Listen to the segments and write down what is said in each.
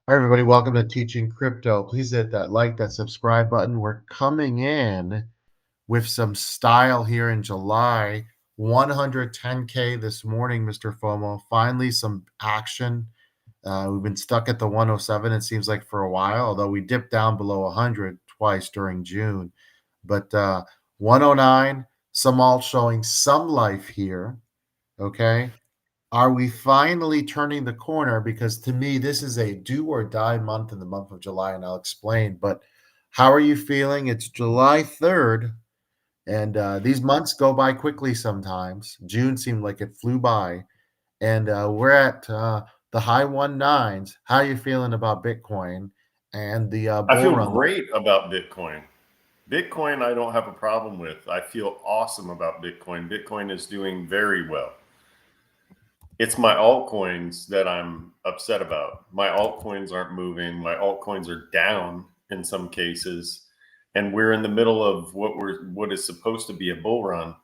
Hi, everybody. Welcome to Teaching Crypto. Please hit that like, that subscribe button. We're coming in with some style here in July. 110K this morning, Mr. FOMO. Finally, some action. We've been stuck at the 107, it seems like, for a while, although we dipped down below 100 twice during June. But 109, some alt showing some life here. Okay. Are we finally turning the corner? Because to me, this is a do or die month in the month of July, and I'll explain. But how are you feeling? It's July 3rd, and these months go by quickly sometimes. June seemed like it flew by, and we're at the high 1.9s. How are you feeling about Bitcoin and the I bull feel run? great about Bitcoin. Bitcoin, I don't have a problem with. I feel awesome about Bitcoin. Bitcoin is doing very well. It's my altcoins that I'm upset about. My altcoins aren't moving. My altcoins are down in some cases, and we're in the middle of what is supposed to be a bull run.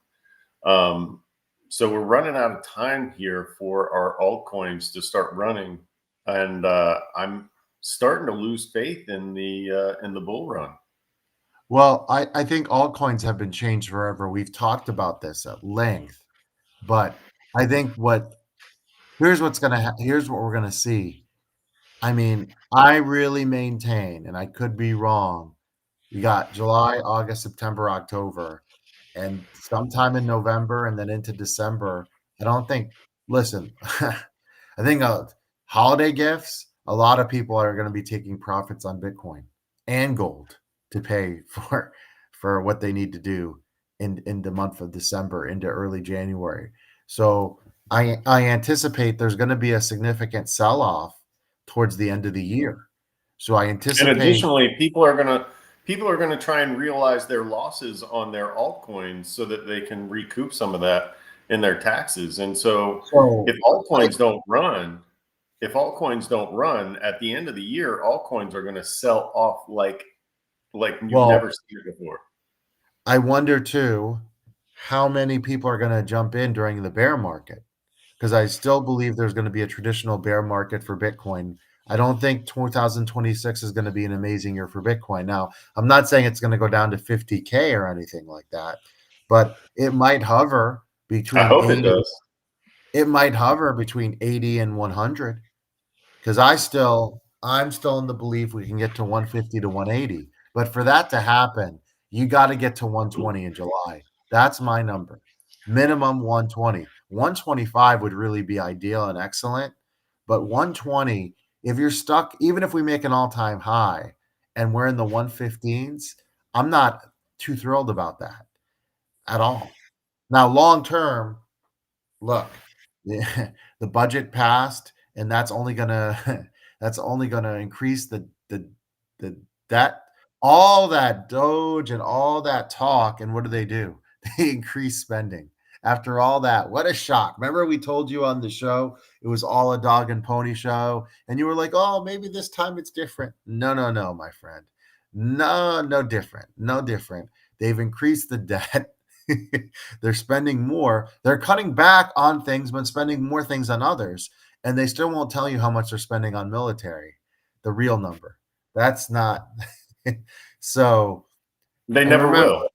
Um, so we're running out of time here for our altcoins to start running, and I'm starting to lose faith in the bull run. Well, I think altcoins have been changed forever. We've talked about this at length, but I think here's what we're gonna see. I mean, I really maintain, and I could be wrong, you got July, August, September, October, and sometime in November and then into December, I don't think listen, I think, holiday gifts, a lot of people are gonna be taking profits on Bitcoin and gold to pay for what they need to do in the month of December into early January. So, I anticipate there's gonna be a significant sell-off towards the end of the year. So, I And anticipate additionally, people are gonna try and realize their losses on their altcoins so that they can recoup some of that in their taxes. And so, so if altcoins don't run, if altcoins don't run at the end of the year, altcoins are going to sell off like you've well, never seen it before. I wonder too, how many people are gonna jump in during the bear market, because I still believe there's gonna be a traditional bear market for Bitcoin. I don't think 2026 is gonna be an amazing year for Bitcoin. Now, I'm not saying it's gonna go down to 50K or anything like that, but I hope it does. it might hover between 80 and 100. Because I'm still in the belief we can get to 150 to 180. But for that to happen, you got to get to 120 in July. That's my number. Minimum 120. 125 would really be ideal and excellent. But 120, if you're stuck, even if we make an all-time high and we're in the 115s, I'm not too thrilled about that at all. Now, long term, look, the budget passed, and that's only gonna that's only gonna increase the that all that Doge and all that talk, and what do? They increase spending. After all that, what a shock. Remember we told you on the show, it was all a dog and pony show, and you were like, "Oh, maybe this time it's different." No, no, no, my friend. No, no different. No different. They've increased the debt. They're spending more. They're cutting back on things, but spending more things on others. And they still won't tell you how much they're spending on military, the real number. That's not. So, They and never will.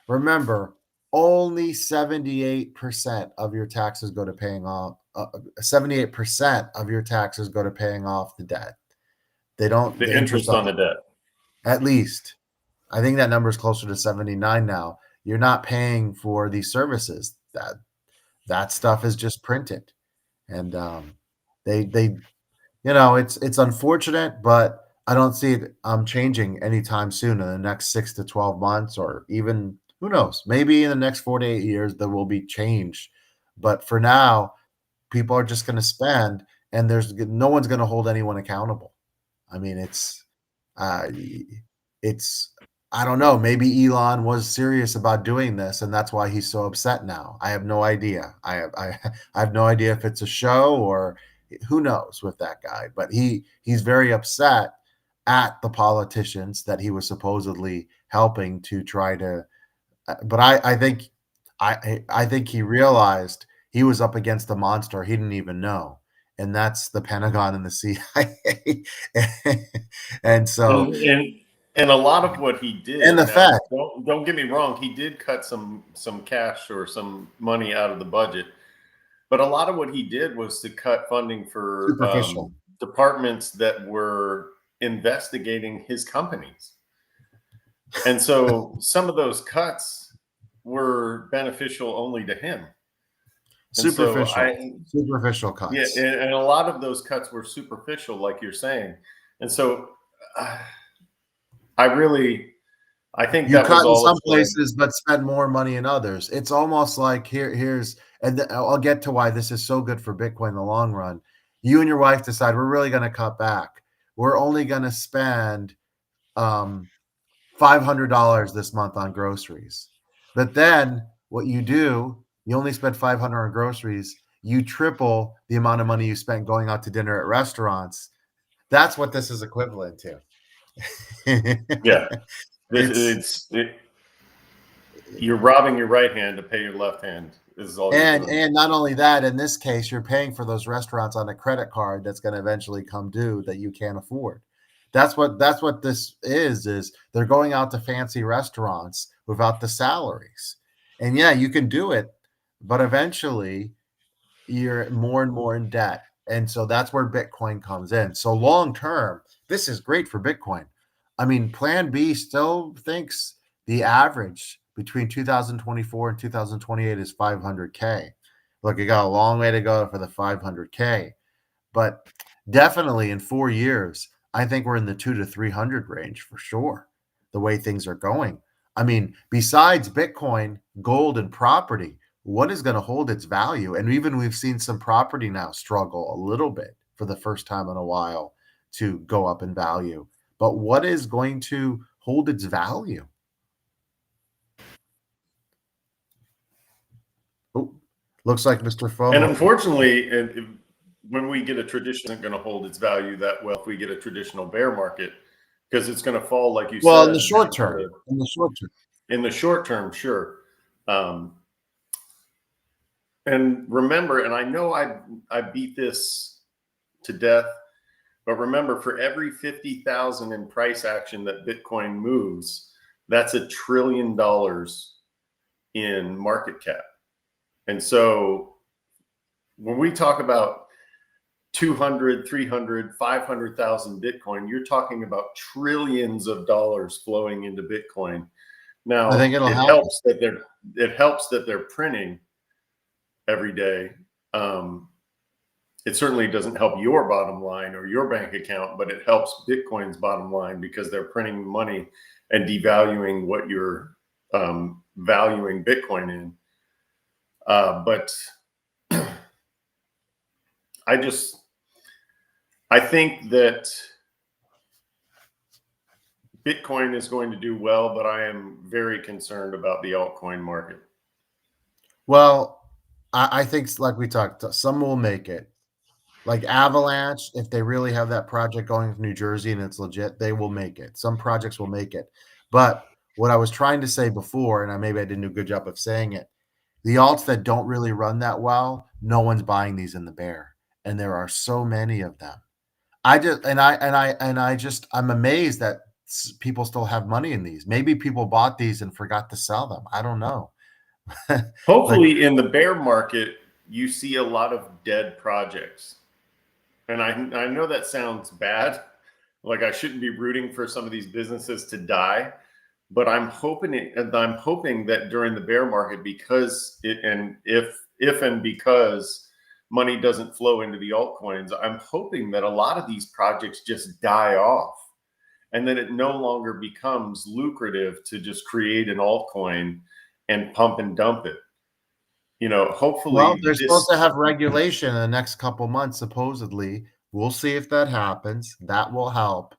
remember, only 78% of your taxes go to paying off. 78% of your taxes go to paying off the debt. They don't, The the interest interest on on the debt. at least. I think that number is closer to 79 now. You're not paying for these services. That stuff is just printed, and they it's unfortunate, but I don't see it changing anytime soon in the next 6 to 12 months, or even who knows, maybe in the next 4 to 8 years there will be change. But for now, people are just going to spend, and there's no one's going to hold anyone accountable. I mean, uh, it's I don't know. Maybe Elon was serious about doing this, and that's why he's so upset now. I have no idea. I have no idea if it's a show or who knows with that guy. But he's very upset at the politicians that he was supposedly helping to try to. But I think he realized he was up against a monster he didn't even know, and that's the Pentagon and the CIA. And so, and a lot of what he and did, the now Fed, don't get me wrong, he did cut some cash or some money out of the budget, but a lot of what he did was to cut funding for superficial. departments that were investigating his companies. And so some of those cuts were beneficial only to him. And so Superficial yeah, cuts. and a lot of those cuts were superficial, like you're saying. And so uh, I think You that was cut in all some a ploy. places, but spend more money in others. It's almost like and I'll get to why this is so good for Bitcoin in the long run. You and your wife decide we're really going to cut back. We're only going to spend $500 this month on groceries. But then what you do, you only spend 500 on groceries. You triple the amount of money you spent going out to dinner at restaurants. That's what this is equivalent to. Yeah, It's you're robbing your right hand to pay your left hand. Is all you're doing. and not only that, in this case, you're paying for those restaurants on a credit card that's going to eventually come due that you can't afford. That's what this is they're going out to fancy restaurants without the salaries. And yeah, you can do it, but eventually you're more and more in debt. And so that's where Bitcoin comes in. So long term, this is great for Bitcoin. I mean, Plan B still thinks the average between 2024 and 2028 is 500K. Look, you got a long way to go for the 500K, but definitely in 4 years, I think we're in the 2 to 300 range for sure. The way things are going. I mean, besides Bitcoin, gold, and property, what is going to hold its value? And even we've seen some property now struggle a little bit for the first time in a while to go up in value. But what is going to hold its value? Oh, looks like Mr. And FOMO. unfortunately, when we get a tradition, isn't going to hold its value that well. If we get a traditional bear market, because it's going to fall, like you Well, said, in the short term, in the short term. in the short term, sure. Um, and remember, and I know I beat this to death, but remember, for every 50,000 in price action that Bitcoin moves, that's $1 trillion in market cap. And so when we talk about 200, 300, 500,000 Bitcoin, you're talking about trillions of dollars flowing into Bitcoin. Now, I think it'll it happen. helps that they're printing every day. It certainly doesn't help your bottom line or your bank account, but it helps Bitcoin's bottom line because they're printing money and devaluing what you're valuing Bitcoin in. But I think that Bitcoin is going to do well, but I am very concerned about the altcoin market. Well, I think, like we talked, some will make it. Like Avalanche, if they really have that project going in New Jersey and it's legit, they will make it. Some projects will make it. But what I was trying to say before, and maybe I didn't do a good job of saying it, the alts that don't really run that well, no one's buying these in the bear, and there are so many of them. I'm amazed that people still have money in these. Maybe people bought these and forgot to sell them. I don't know. Like, Hopefully, in the bear market, you see a lot of dead projects. And I know that sounds bad. Like I shouldn't be rooting for some of these businesses to die, but I'm hoping that during the bear market, because because money doesn't flow into the altcoins, I'm hoping that a lot of these projects just die off, and then it no longer becomes lucrative to just create an altcoin and pump and dump it. well, Hopefully they're supposed to have regulation in the next couple months, supposedly. We'll see if that happens. That will help.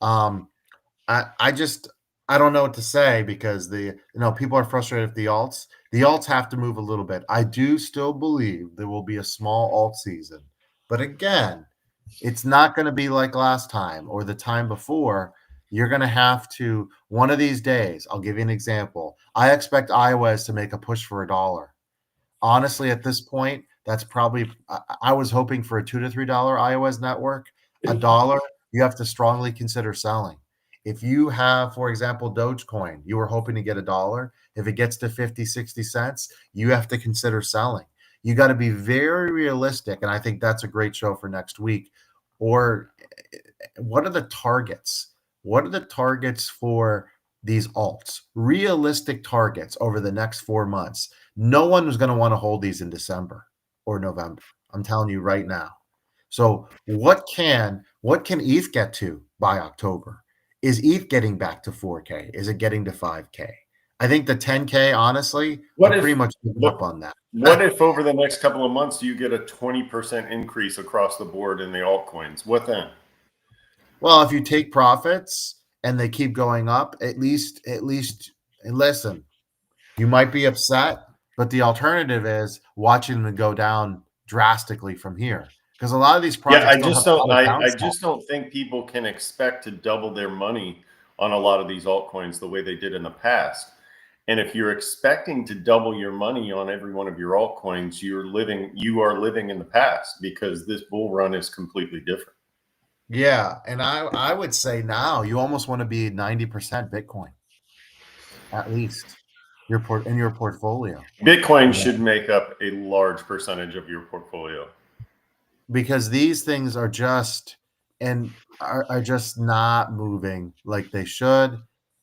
Um, I don't know what to say because people are frustrated with the alts. The alts have to move a little bit. I do still believe there will be a small alt season, but again, it's not going to be like last time or the time before. You're going to have to one of these days. I'll give you an example. I expect iOS to make a push for $1. Honestly, at this point, That's probably I was hoping for a $2 to $3 iOS network. $1, you have to strongly consider selling. If you have, for example, Dogecoin, you were hoping to get $1. If it gets to 50, 60 cents, you have to consider selling. You got to be very realistic. And I think that's a great show for next week. Or what are the targets? What are the targets for these alts? Realistic targets over the next 4 months. No one is going to want to hold these in December or November. I'm telling you right now. So what can ETH get to by October? Is ETH getting back to 4K? Is it getting to 5K? I think the 10K, honestly, What I'm pretty if much giving up on that. what if over the next couple of months you get a 20% increase across the board in the altcoins? What then? Well, if you take profits and they keep going up, at least, and listen, you might be upset, but the alternative is watching them go down drastically from here because a lot of these Yeah, projects still have a lot of I downside. just don't think people can expect to double their money on a lot of these altcoins the way they did in the past. And if you're expecting to double your money on every one of your altcoins, you are living in the past, because this bull run is completely different. Yeah, and I would say now you almost want to be 90% Bitcoin at least in your portfolio. Bitcoin You know, should make up a large percentage of your portfolio. because these things are just and are just not moving like they should.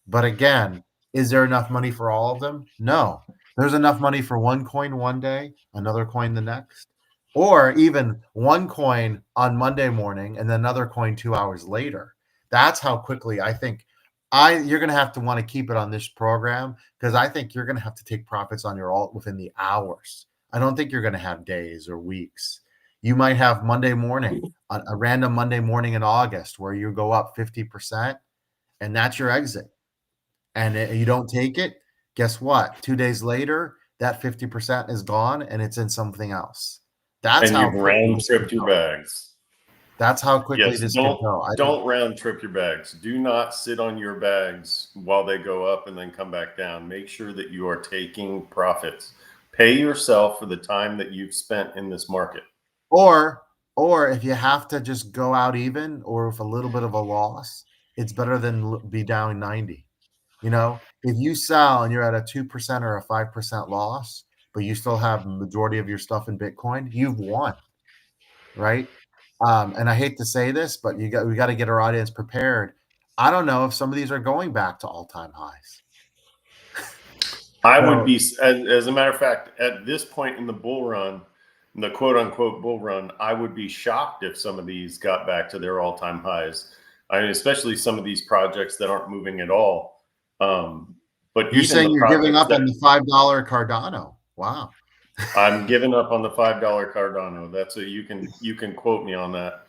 But again, is there enough money for all of them? No. There's enough money for one coin one day, another coin the next, or even one coin on Monday morning and then another coin 2 hours later. That's how quickly I think you're going to have to want to keep it on this program because I think you're going to have to take profits on your alt within the hours. I don't think you're going to have days or weeks. You might have Monday morning, a random Monday morning in August where you go up 50% and that's your exit. And you don't take it, guess what? 2 days later, that 50% is gone and it's in something else. That's And how you've quickly round this could tripped your go. bags. That's how quickly Yes, this could go. don't round trip your bags. Do not sit on your bags while they go up and then come back down. Make sure that you are taking profits. Pay yourself for the time that you've spent in this market. Or or if you have to just go out even or with a little bit of a loss, it's better than be down 90. You know, if you sell and you're at a 2% or a 5% loss, but you still have majority of your stuff in Bitcoin, you've won, right? And I hate to say this, but we got to get our audience prepared. I don't know if some of these are going back to all-time highs. I would So be, as a matter of fact, at this point in the bull run, the quote unquote bull run, I would be shocked if some of these got back to their all time highs. I mean, especially some of these projects that aren't moving at all. But you're even saying the you're giving projects up that on the $5 Cardano. Wow. I'm giving up on the $5 Cardano. That's you can quote me on that.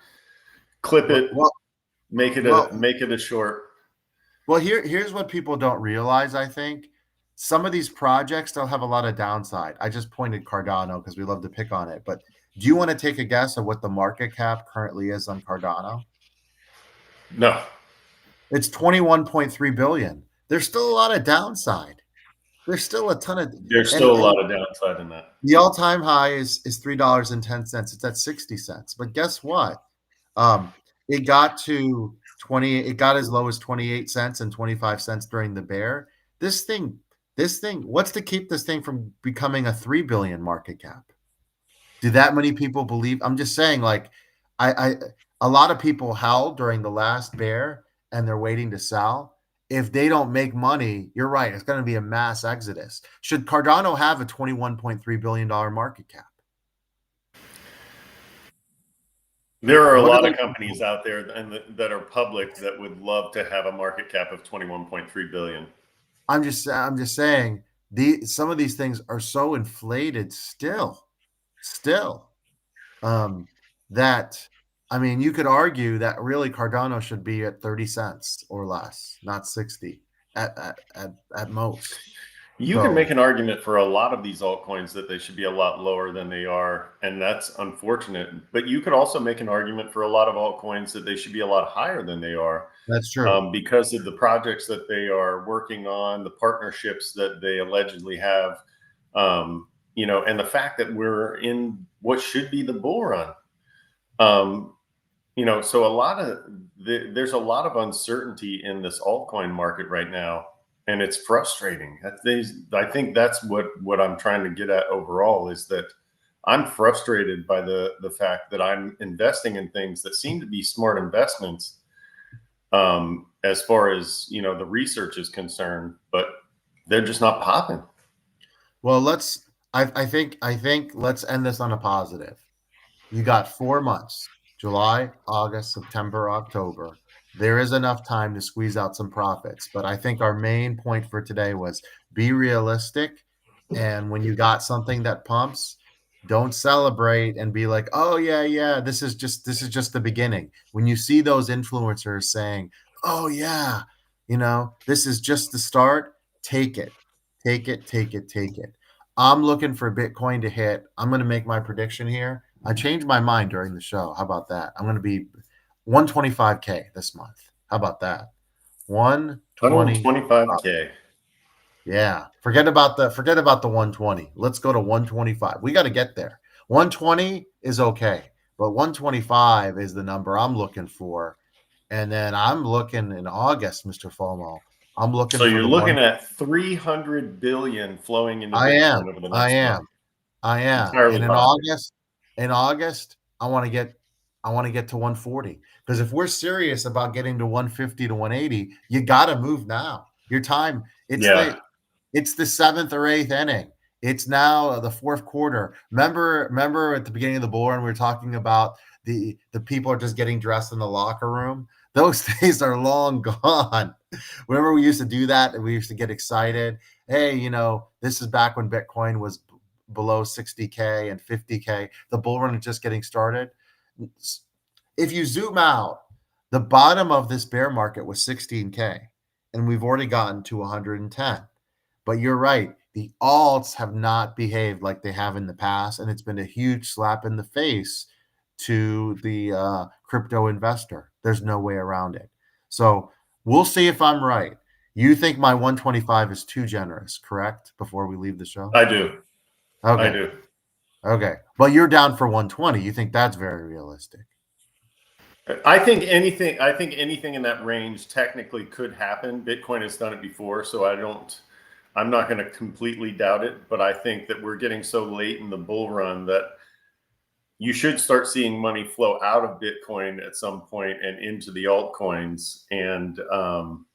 Clip Well, it, well, make it a short. here's what people don't realize, I think. Some of these projects they'll have a lot of downside. I just pointed Cardano because we love to pick on it, but do you want to take a guess of what the market cap currently is on Cardano? No, It's 21.3 billion. There's still a lot of downside. There's still a ton of there's still a and lot of downside in that. the all-time high is $3.10. It's at 60 cents. But guess what? Um, it got to 20, it got as low as 28 cents and 25 cents during the bear. This thing, what's to keep this thing from becoming a 3 billion market cap? Do that many people believe? I'm just saying, like, I a lot of people held during the last bear and they're waiting to sell. If they don't make money, you're right. It's going to be a mass exodus. Should Cardano have a $21.3 billion market cap? There are a What are lot they? of companies out there that are public that would love to have a market cap of 21.3 billion. I'm just saying some of these things are so inflated still um, that I mean you could argue that really Cardano should be at 30 cents or less, not 60 at most. You can make So an argument for a lot of these altcoins that they should be a lot lower than they are, and that's unfortunate. But you could also make an argument for a lot of altcoins that they should be a lot higher than they are, that's true. because of the projects that they are working on, the partnerships that they allegedly have. and the fact that we're in what should be the bull run. So there's a lot of uncertainty in this altcoin market right now, and it's frustrating. I think that's what I'm trying to get at overall, is that I'm frustrated by the fact that I'm investing in things that seem to be smart investments, as far as the research is concerned, but they're just not popping. Well, I think let's end this on a positive. You got 4 months, July, August, September, October. There is enough time to squeeze out some profits, but I think our main point for today was be realistic, and when you got something that pumps, don't celebrate and be like, "Oh yeah, yeah, this is just the beginning." When you see those influencers saying, "Oh yeah, this is just the start," take it. Take it, take it, take it. I'm looking for Bitcoin to hit. I'm going to make my prediction here. I changed my mind during the show. How about that? I'm going to be 125K this month. How about that? 120. 125K. Yeah. Forget about the 120. Let's go to 125. We got to get there. 120 is okay, but 125 is the number I'm looking for. And then I'm looking in August, Mr. FOMO. I'm looking So for you're the looking one. at 300 billion flowing into I am. Bitcoin over the I next month. am. I am. Entirely And possible. In August, I want to get to 140. Because if we're serious about getting to 150 to 180, you gotta move now. Your time, Yeah. it's the seventh or eighth inning. It's now the fourth quarter. Remember at the beginning of the bull run, we were talking about the people are just getting dressed in the locker room. Those days are long gone. Remember we used to do that and we used to get excited. Hey, this is back when Bitcoin was below 60K and 50K. The bull run is just getting started. If you zoom out, the bottom of this bear market was 16K, and we've already gotten to 110. But you're right. The alts have not behaved like they have in the past, and it's been a huge slap in the face to the crypto investor. There's no way around it. So we'll see if I'm right. You think my 125 is too generous, correct? Before we leave the show? I do. I Okay. do. Okay. But you're down for 120. You think that's very realistic? I think anything in that range technically could happen. Bitcoin has done it before, so I'm not going to completely doubt it, but I think that we're getting so late in the bull run that you should start seeing money flow out of Bitcoin at some point and into the altcoins, and I'm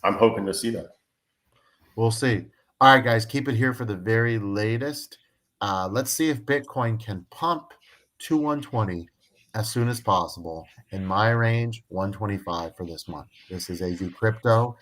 hoping to see that. We'll see. All right, guys, keep it here for the very latest. Let's see if Bitcoin can pump to 120 as soon as possible. In my range, 125 for this month. This is AZ Crypto.